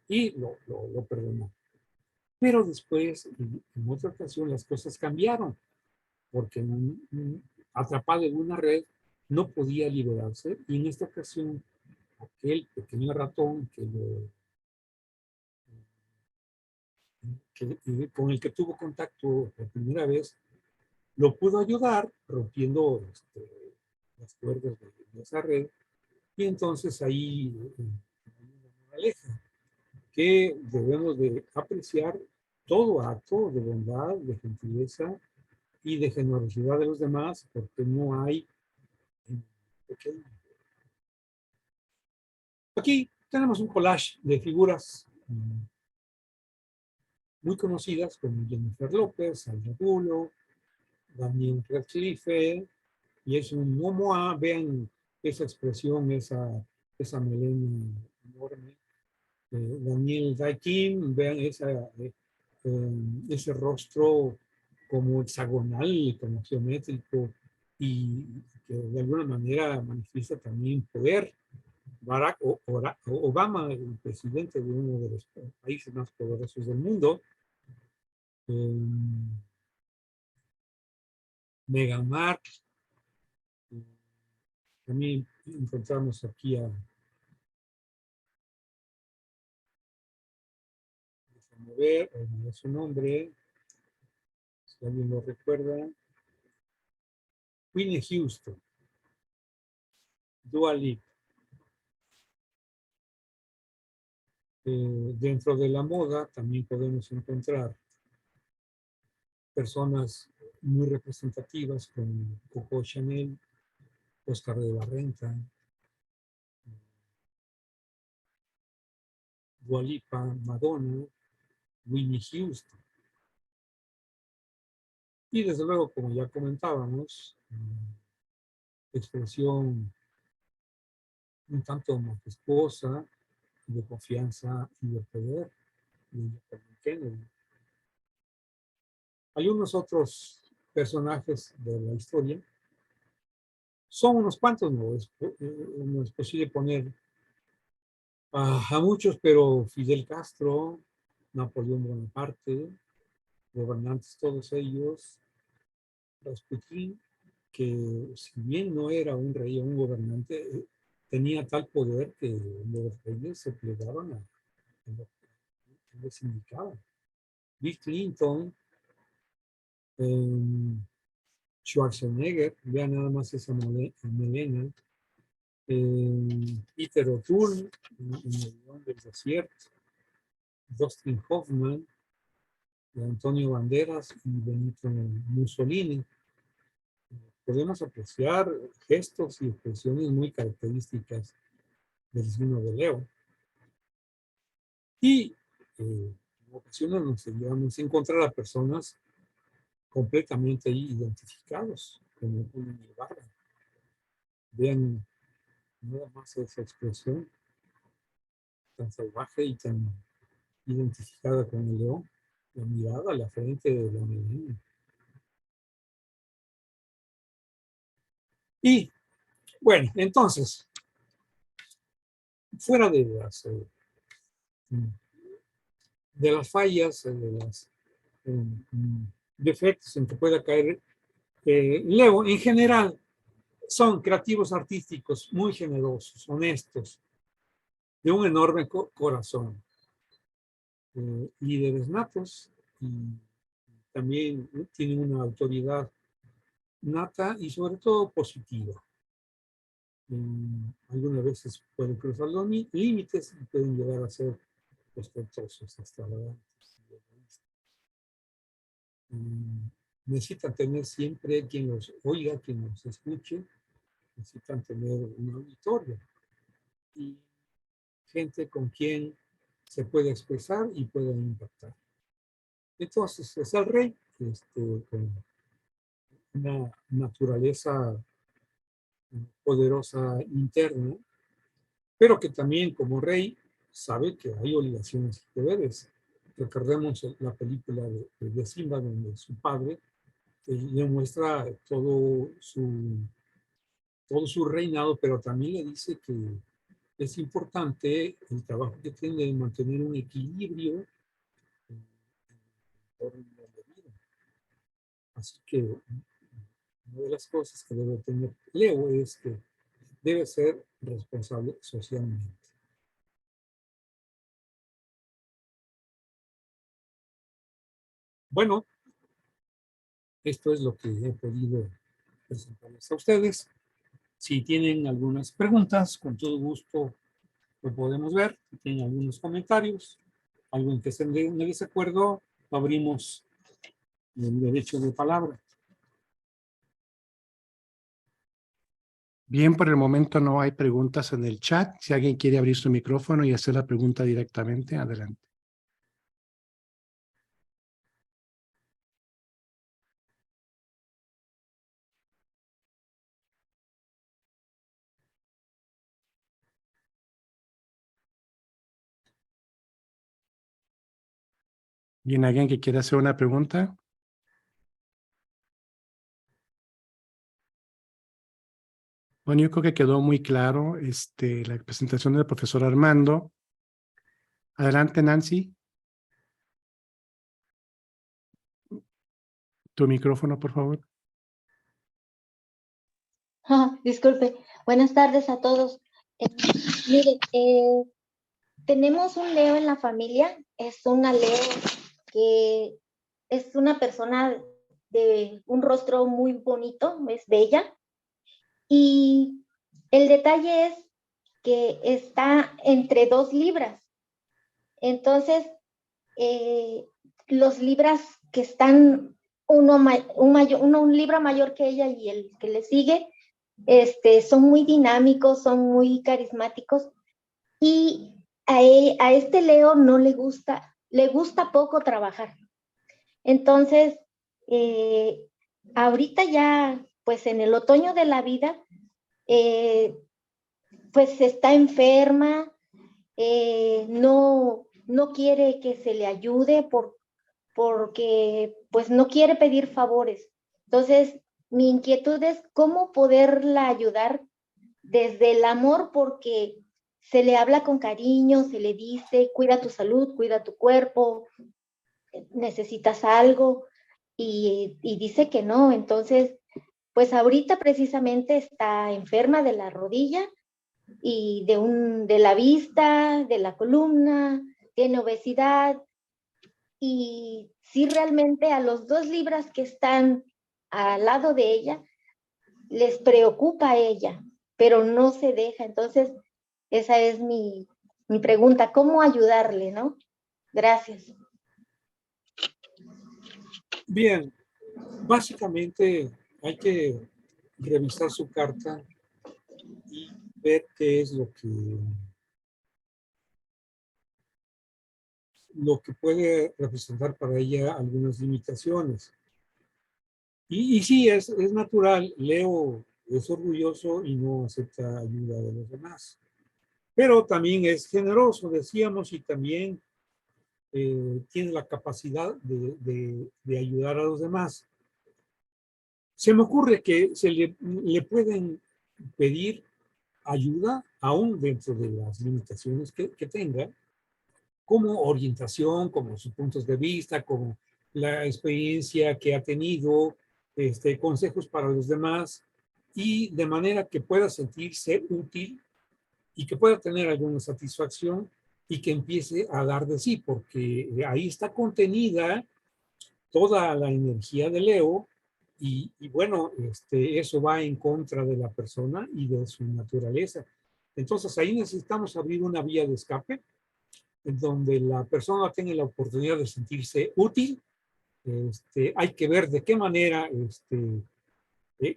y lo perdonó. Pero después, en otra ocasión, las cosas cambiaron, porque atrapado en una red no podía liberarse, y en esta ocasión aquel pequeño ratón con el que tuvo contacto por primera vez, lo pudo ayudar rompiendo las cuerdas de esa red, y entonces ahí una moraleja, que debemos de apreciar todo acto de bondad, de gentileza y de generosidad de los demás, porque no hay pequeño. Aquí tenemos un collage de figuras muy conocidas como Jennifer López, Sandra Bullock, Daniel Radcliffe, y es un Momoa. Vean esa expresión, esa melena enorme. Daniel Day-Kim, vean ese rostro como hexagonal, como geométrico, y que de alguna manera manifiesta también poder. Barack Obama, el presidente de uno de los países más poderosos del mundo. Meghan Markle. También encontramos aquí déjame ver, no es su nombre, si alguien lo recuerda, Whitney Houston, Dua Lipa. Dentro de la moda también podemos encontrar personas muy representativas como Coco Chanel, Oscar de la Renta, Dua Lipa, Madonna, Whitney Houston. Y desde luego, como ya comentábamos, expresión un tanto majestuosa, de confianza y de poder, de Kennedy. Hay unos otros personajes de la historia Son unos cuantos, no es posible poner a muchos, pero Fidel Castro, Napoleón Bonaparte, gobernantes todos ellos, Rasputín, que si bien no era un rey o un gobernante, tenía tal poder que los reyes se plegaban a lo que les indicaban. Bill Clinton, Schwarzenegger, vean nada más esa melena, Peter O'Toole en el León del Desierto, Dustin Hoffman, Antonio Banderas y Benito Mussolini. Podemos apreciar gestos y expresiones muy características del signo de Leo. Y en ocasiones nos llegamos a encontrar a personas completamente identificados, como Julio Ibarra. Vean nada más esa expresión tan salvaje y tan identificada con el león, la mirada, la frente de la melena. Y bueno, entonces, fuera de las fallas, de los defectos en que pueda caer Leo, en general, son creativos artísticos, muy generosos, honestos, de un enorme corazón, líderes natos, y también tienen una autoridad nata y sobre todo positiva. Algunas veces pueden cruzar los límites y pueden llegar a ser ostentosos, extravagantes. Necesitan tener siempre quien los oiga, quien los escuche, necesitan tener un auditorio y gente con quien se puede expresar y pueda impactar. Entonces es el rey, con una naturaleza poderosa interna, pero que también como rey sabe que hay obligaciones y deberes. Recordemos la película de Simba, donde su padre le muestra todo su reinado, pero también le dice que es importante el trabajo que tiene de mantener un equilibrio en orden de vida. Así que una de las cosas que debe tener Leo es que debe ser responsable socialmente. Bueno, esto es lo que he podido presentarles a ustedes. Si tienen algunas preguntas, con todo gusto lo podemos ver. Si tienen algunos comentarios, algo en que estén en desacuerdo, abrimos el derecho de palabra. Bien, por el momento no hay preguntas en el chat. Si alguien quiere abrir su micrófono y hacer la pregunta directamente, adelante. ¿Bien, alguien que quiera hacer una pregunta? Bueno, yo creo que quedó muy claro la presentación del profesor Armando. Adelante, Nancy. Tu micrófono, por favor. Disculpe. Buenas tardes a todos. Mire, tenemos un Leo en la familia. Es una Leo que es una persona de un rostro muy bonito, es bella. Y el detalle es que está entre 2 libras. Entonces, los libras que están un libra mayor que ella y el que le sigue, son muy dinámicos, son muy carismáticos, y a este Leo no le gusta poco trabajar. Entonces, ahorita ya, pues en el otoño de la vida, pues está enferma, no quiere que se le ayude porque pues no quiere pedir favores. Entonces, mi inquietud es cómo poderla ayudar desde el amor, porque se le habla con cariño, se le dice, cuida tu salud, cuida tu cuerpo, necesitas algo, y dice que no. Entonces, pues ahorita precisamente está enferma de la rodilla y de la vista, de la columna, tiene obesidad, y sí, realmente a los 2 libras que están al lado de ella, les preocupa a ella, pero no se deja. Entonces, esa es mi pregunta, ¿cómo ayudarle, no? Gracias. Bien, básicamente hay que revisar su carta y ver qué es lo que puede representar para ella algunas limitaciones. Y sí, es natural, Leo es orgulloso y no acepta ayuda de los demás. Pero también es generoso, decíamos, y también tiene la capacidad de ayudar a los demás. Se me ocurre que le pueden pedir ayuda, aún dentro de las limitaciones que tenga, como orientación, como sus puntos de vista, como la experiencia que ha tenido, consejos para los demás, y de manera que pueda sentirse útil y que pueda tener alguna satisfacción y que empiece a dar de sí, porque ahí está contenida toda la energía de Leo y bueno, eso va en contra de la persona y de su naturaleza. Entonces ahí necesitamos abrir una vía de escape en donde la persona tenga la oportunidad de sentirse útil. Hay que ver de qué manera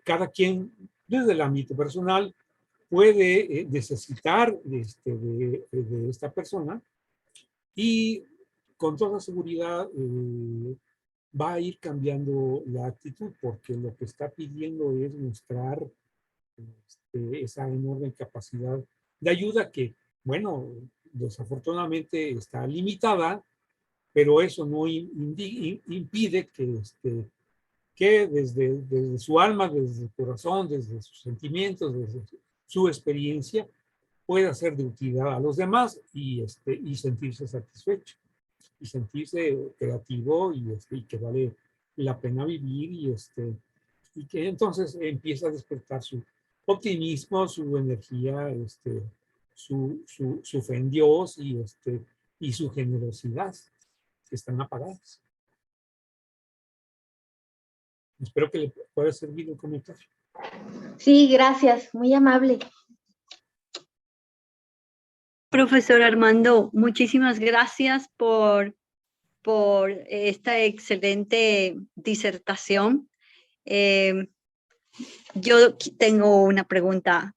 cada quien, desde el ámbito personal, puede necesitar de esta persona, y con toda seguridad va a ir cambiando la actitud, porque lo que está pidiendo es mostrar esa enorme capacidad de ayuda que, bueno, desafortunadamente está limitada, pero eso no impide que desde su alma, desde su corazón, desde sus sentimientos, desde su experiencia, pueda ser de utilidad a los demás y sentirse satisfecho y sentirse creativo y que vale la pena vivir y que entonces empieza a despertar su optimismo, su energía, su fe en Dios y su generosidad, que están apagadas. Espero que le pueda servir el comentario. Sí, gracias, muy amable. Profesor Armando, muchísimas gracias por esta excelente disertación. Yo tengo una pregunta.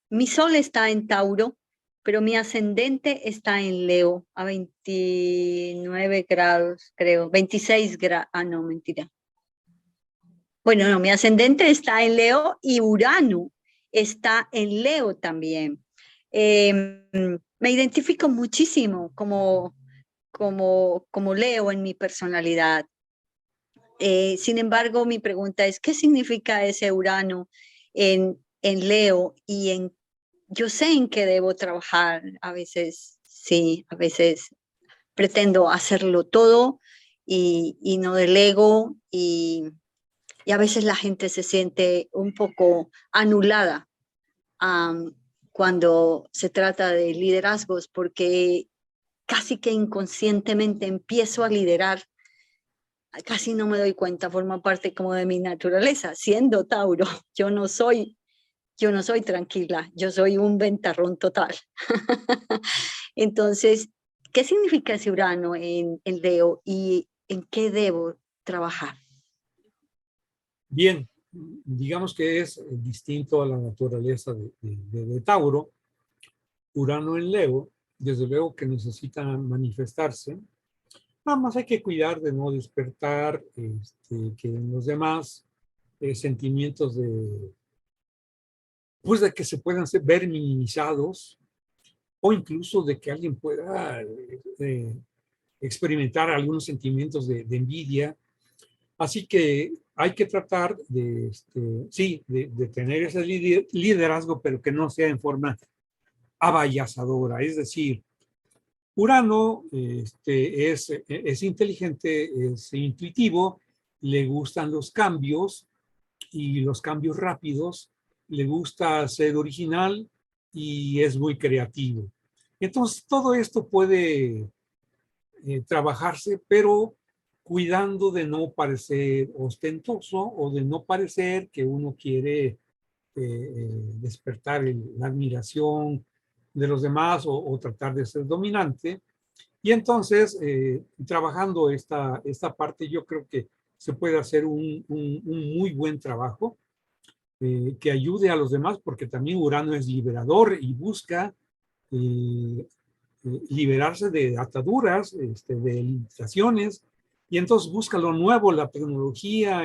Mi sol está en Tauro, pero mi ascendente está en Leo, a 29 grados, creo, 26 grados. Ah, no, mentira. Bueno, no, mi ascendente está en Leo y Urano está en Leo también. Me identifico muchísimo como Leo en mi personalidad. Sin embargo, mi pregunta es, ¿qué significa ese Urano en Leo? Yo sé en qué debo trabajar. A veces sí, a veces pretendo hacerlo todo y no delego, y a veces la gente se siente un poco anulada cuando se trata de liderazgos, porque casi que inconscientemente empiezo a liderar, casi no me doy cuenta, forma parte como de mi naturaleza. Siendo Tauro, yo no soy tranquila, yo soy un ventarrón total. Entonces, ¿qué significa ese Urano en Leo y en qué debo trabajar? Bien, digamos que es distinto a la naturaleza de Tauro. Urano en Leo, desde luego que necesita manifestarse. Nada más hay que cuidar de no despertar que en los demás sentimientos pues de que se puedan ver minimizados, o incluso de que alguien pueda experimentar algunos sentimientos de envidia. Así que hay que tratar de, sí, de tener ese liderazgo, pero que no sea en forma abayazadora. Es decir, Urano es inteligente, es intuitivo, le gustan los cambios y los cambios rápidos, le gusta ser original y es muy creativo. Entonces, todo esto puede trabajarse, pero cuidando de no parecer ostentoso o de no parecer que uno quiere despertar la admiración de los demás o tratar de ser dominante. Y entonces, trabajando esta parte, yo creo que se puede hacer un muy buen trabajo que ayude a los demás, porque también Urano es liberador y busca liberarse de ataduras, de limitaciones, y entonces busca lo nuevo, la tecnología,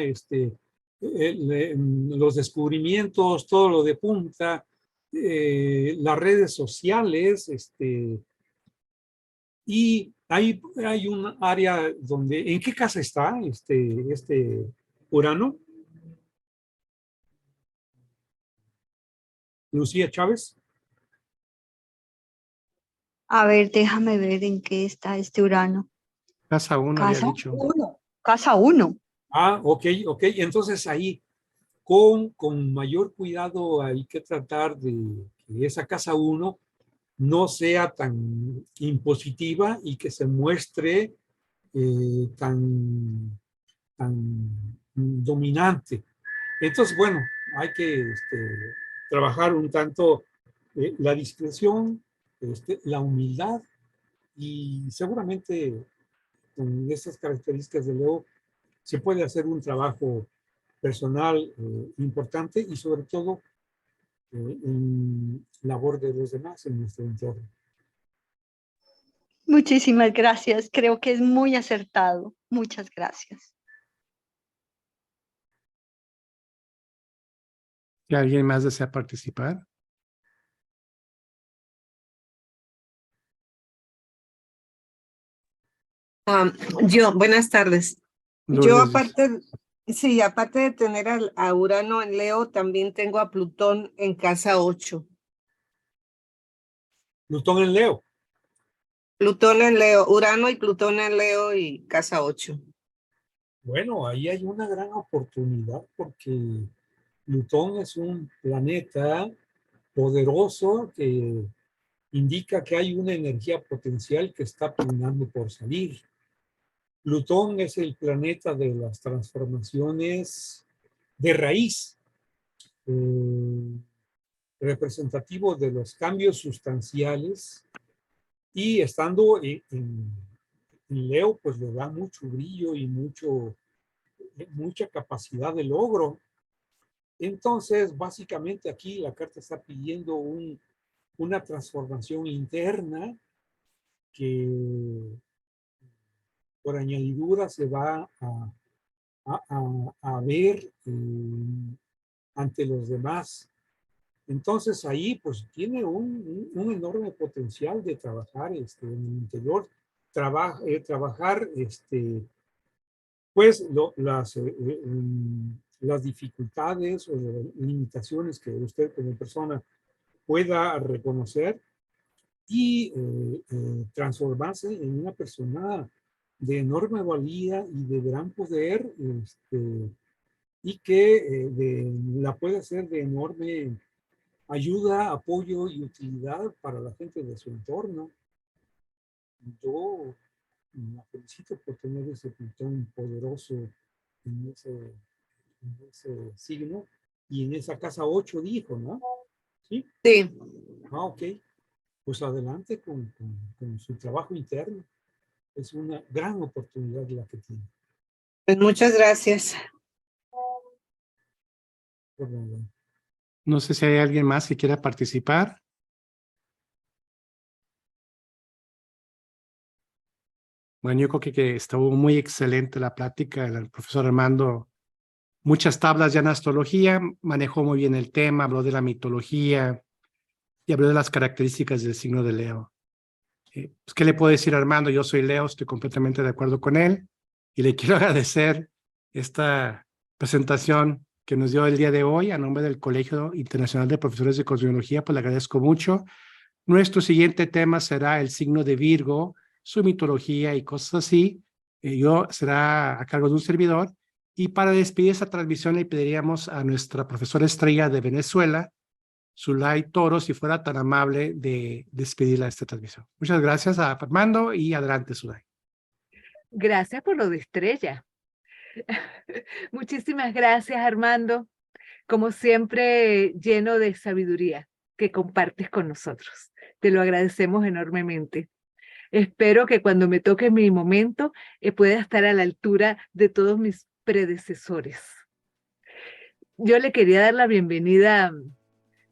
los descubrimientos, todo lo de punta, las redes sociales, y hay un área donde, ¿en qué casa está este Urano? Lucía Chávez. A ver, déjame ver en qué está este Urano. Casa 1 había Casa dicho. 1. Casa 1. Ok. Entonces ahí, con mayor cuidado, hay que tratar de que esa casa 1 no sea tan impositiva y que se muestre tan dominante. Entonces, bueno, hay que trabajar un tanto la discreción, la humildad, y seguramente con estas características de Leo se puede hacer un trabajo personal importante y sobre todo en labor de los demás en nuestro entorno. Muchísimas gracias. Creo que es muy acertado. Muchas gracias. Si alguien más desea participar. Buenas tardes. Yo Lourdes. aparte, sí, aparte de tener a Urano en Leo, también tengo a Plutón en casa 8. Plutón en Leo. Plutón en Leo, Urano y Plutón en Leo y casa 8. Bueno, ahí hay una gran oportunidad porque Plutón es un planeta poderoso que indica que hay una energía potencial que está pugnando por salir. Plutón es el planeta de las transformaciones de raíz, representativo de los cambios sustanciales, y estando en Leo, pues le da mucho brillo y mucha capacidad de logro. Entonces, básicamente aquí la carta está pidiendo una transformación interna que por añadidura se va a ver ante los demás. Entonces ahí pues tiene un enorme potencial de trabajar en el interior, trabajar pues las dificultades o limitaciones que usted como persona pueda reconocer y transformarse en una persona de enorme valía y de gran poder, y que la puede hacer de enorme ayuda, apoyo y utilidad para la gente de su entorno. Yo la felicito por tener ese Plutón poderoso en ese signo y en esa casa 8 dijo, ¿no? ¿Sí? Sí. Ok. Pues adelante con su trabajo interno. Es una gran oportunidad la que tiene. Pues muchas gracias. Por nada. No sé si hay alguien más que quiera participar. Bueno, yo creo que estuvo muy excelente la plática del profesor Armando. Muchas tablas ya en astrología, manejó muy bien el tema, habló de la mitología y habló de las características del signo de Leo. Pues, ¿qué le puedo decir a Armando? Yo soy Leo, estoy completamente de acuerdo con él y le quiero agradecer esta presentación que nos dio el día de hoy a nombre del Colegio Internacional de Profesores de Cosmología, pues le agradezco mucho. Nuestro siguiente tema será el signo de Virgo, su mitología y cosas así. Será a cargo de un servidor. Y para despedir esta transmisión le pediríamos a nuestra profesora estrella de Venezuela, Zulay Toro, si fuera tan amable de despedirla de esta transmisión. Muchas gracias a Armando y adelante, Zulay. Gracias por lo de estrella. Muchísimas gracias, Armando. Como siempre, lleno de sabiduría que compartes con nosotros. Te lo agradecemos enormemente. Espero que cuando me toque mi momento pueda estar a la altura de todos mis predecesores. Yo le quería dar la bienvenida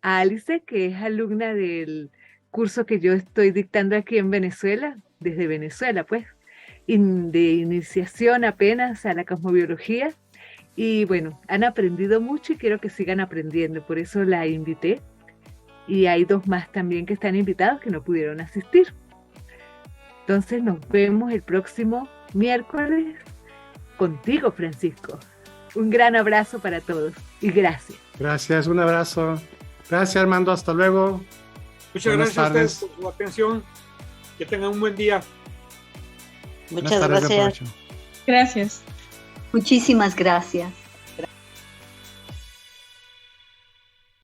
a Alice, que es alumna del curso que yo estoy dictando aquí en Venezuela, desde Venezuela, pues, de iniciación apenas a la cosmobiología. Y bueno, han aprendido mucho y quiero que sigan aprendiendo, por eso la invité. Y hay 2 más también que están invitados que no pudieron asistir. Entonces nos vemos el próximo miércoles contigo, Francisco. Un gran abrazo para todos y gracias. Gracias, un abrazo. Gracias, Armando, hasta luego. Muchas Buenas gracias a tardes. ustedes por su atención. Que tengan un buen día. Buenas Muchas tardes, buen gracias. provecho. Gracias. Muchísimas gracias.